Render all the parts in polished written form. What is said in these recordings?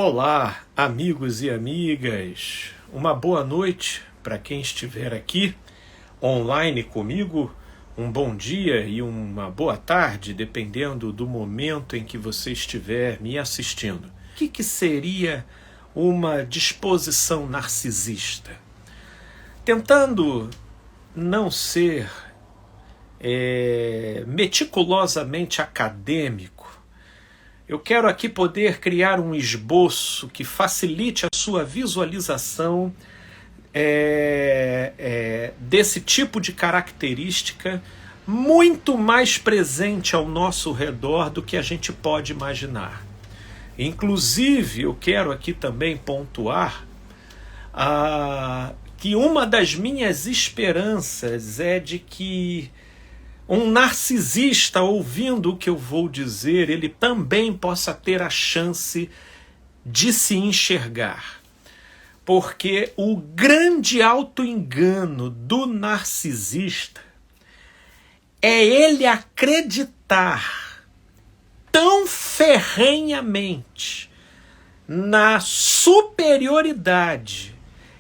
Olá, amigos e amigas. Uma boa noite para quem estiver aqui online comigo. Um bom dia e uma boa tarde, dependendo do momento em que você estiver me assistindo. O que seria uma disposição narcisista? Tentando não ser meticulosamente acadêmico, eu quero aqui poder criar um esboço que facilite a sua visualização desse tipo de característica muito mais presente ao nosso redor do que a gente pode imaginar. Inclusive, eu quero aqui também pontuar que uma das minhas esperanças é de que um narcisista, ouvindo o que eu vou dizer, ele também possa ter a chance de se enxergar. Porque o grande auto-engano do narcisista é ele acreditar tão ferrenhamente na superioridade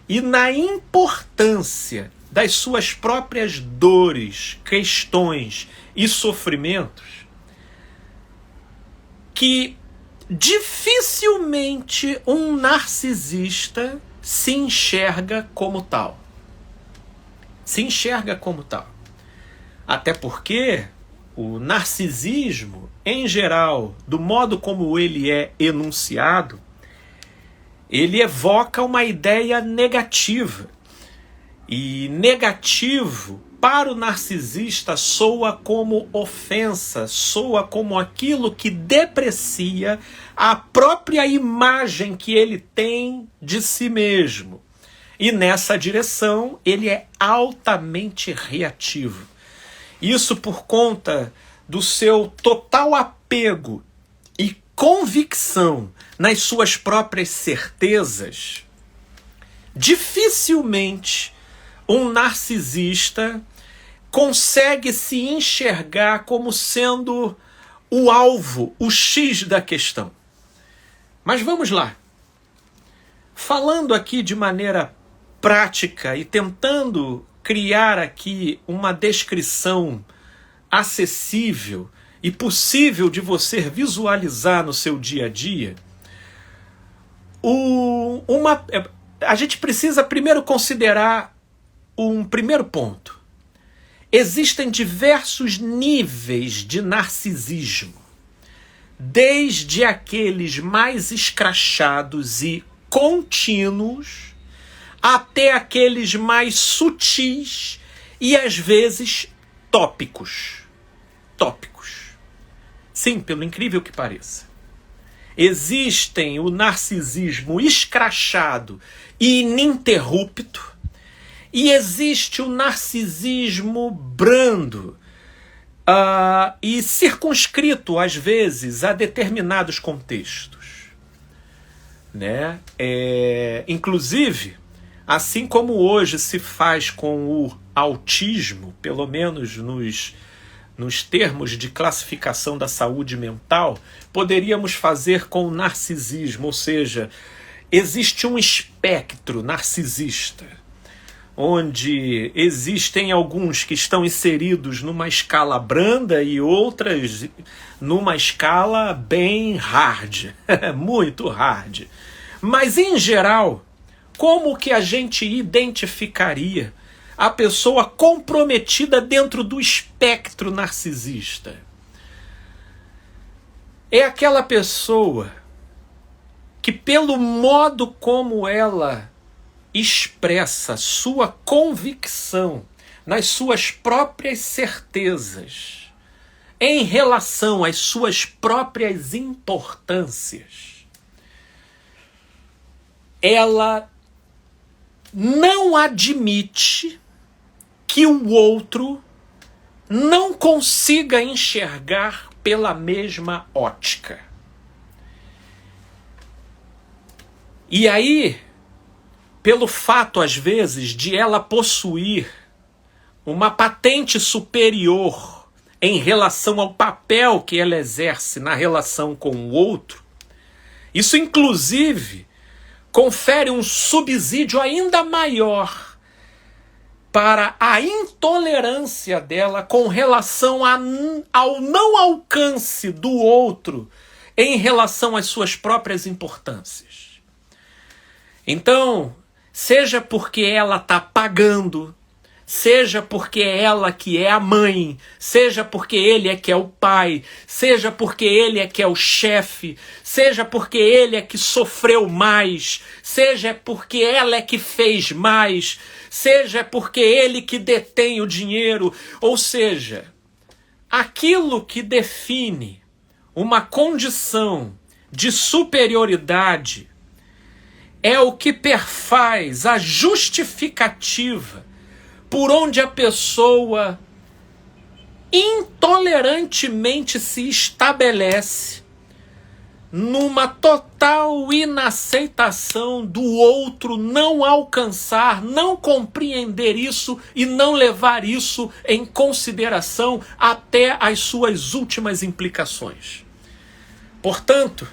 e na importância das suas próprias dores, questões e sofrimentos, que dificilmente um narcisista se enxerga como tal. Se enxerga como tal. Até porque o narcisismo, em geral, do modo como ele é enunciado, ele evoca uma ideia negativa. E negativo, para o narcisista, soa como ofensa, soa como aquilo que deprecia a própria imagem que ele tem de si mesmo. E nessa direção, ele é altamente reativo. Isso por conta do seu total apego e convicção nas suas próprias certezas. Dificilmente um narcisista consegue se enxergar como sendo o alvo, o X da questão. Mas vamos lá. Falando aqui de maneira prática e tentando criar aqui uma descrição acessível e possível de você visualizar no seu dia a dia, a gente precisa primeiro considerar um primeiro ponto. Existem diversos níveis de narcisismo, desde aqueles mais escrachados e contínuos até aqueles mais sutis e às vezes tópicos. Sim, pelo incrível que pareça. Existem o narcisismo escrachado e ininterrupto, e existe o narcisismo brando e circunscrito, às vezes, a determinados contextos. Né? Inclusive, assim como hoje se faz com o autismo, pelo menos nos termos de classificação da saúde mental, poderíamos fazer com o narcisismo, ou seja, existe um espectro narcisista, onde existem alguns que estão inseridos numa escala branda e outras numa escala bem hard, muito hard. Mas, em geral, como que a gente identificaria a pessoa comprometida dentro do espectro narcisista? É aquela pessoa que, pelo modo como ela expressa sua convicção nas suas próprias certezas em relação às suas próprias importâncias, ela não admite que o outro não consiga enxergar pela mesma ótica. E aí, pelo fato, às vezes, de ela possuir uma patente superior em relação ao papel que ela exerce na relação com o outro, Isso, inclusive, confere um subsídio ainda maior para a intolerância dela com relação ao não alcance do outro em relação às suas próprias importâncias. Então, seja porque ela está pagando, seja porque é ela que é a mãe, seja porque ele é que é o pai, seja porque ele é que é o chefe, seja porque ele é que sofreu mais, seja porque ela é que fez mais, seja porque ele que detém o dinheiro, ou seja, aquilo que define uma condição de superioridade é o que perfaz a justificativa por onde a pessoa intolerantemente se estabelece numa total inaceitação do outro não alcançar, não compreender isso e não levar isso em consideração até as suas últimas implicações. Portanto,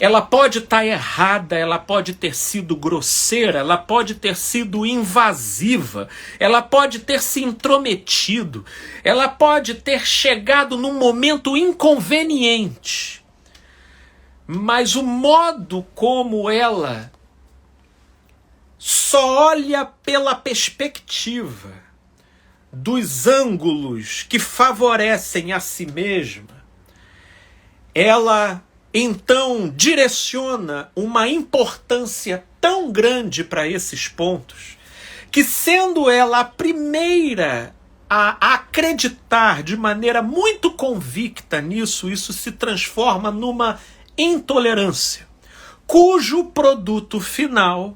ela pode estar errada, ela pode ter sido grosseira, ela pode ter sido invasiva, ela pode ter se intrometido, ela pode ter chegado num momento inconveniente. Mas o modo como ela só olha pela perspectiva dos ângulos que favorecem a si mesma, ela então direciona uma importância tão grande para esses pontos, que sendo ela a primeira a acreditar de maneira muito convicta nisso, isso se transforma numa intolerância, cujo produto final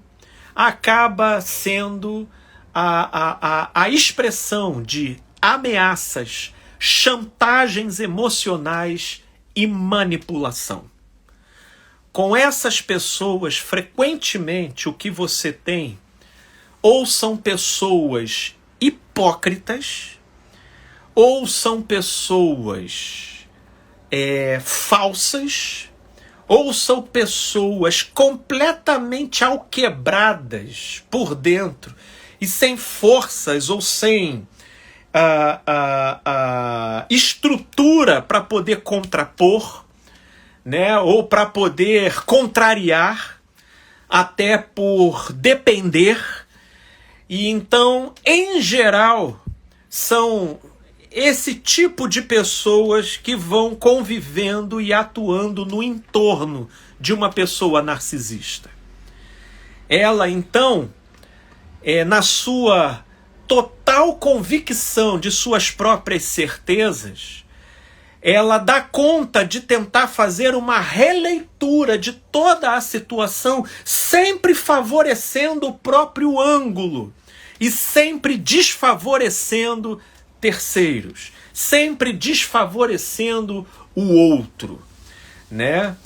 acaba sendo a expressão de ameaças, chantagens emocionais e manipulação. Com essas pessoas, frequentemente, o que você tem ou são pessoas hipócritas, ou são pessoas falsas, ou são pessoas completamente alquebradas por dentro e sem forças ou sem estrutura para poder contrapor, né, ou para poder contrariar, até por depender. E então, em geral, são esse tipo de pessoas que vão convivendo e atuando no entorno de uma pessoa narcisista. Ela, então, na sua total convicção de suas próprias certezas, ela dá conta de tentar fazer uma releitura de toda a situação, sempre favorecendo o próprio ângulo e sempre desfavorecendo terceiros, sempre desfavorecendo o outro, né?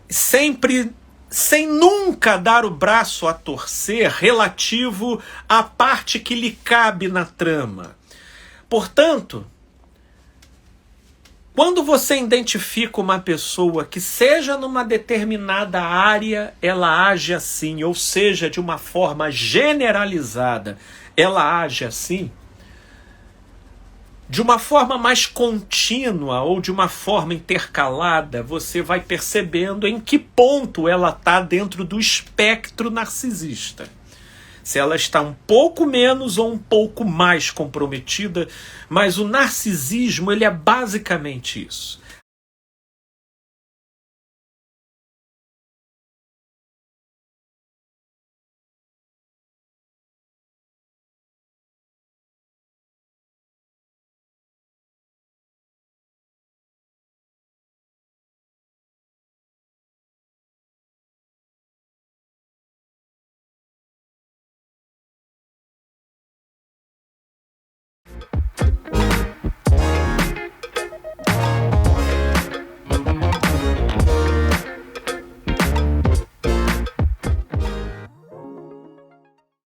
Sempre sem nunca dar o braço a torcer relativo à parte que lhe cabe na trama. Portanto, quando você identifica uma pessoa que seja numa determinada área, ela age assim, ou seja, de uma forma generalizada, ela age assim, de uma forma mais contínua ou de uma forma intercalada, você vai percebendo em que ponto ela está dentro do espectro narcisista. Se ela está um pouco menos ou um pouco mais comprometida, mas o narcisismo, ele é basicamente isso.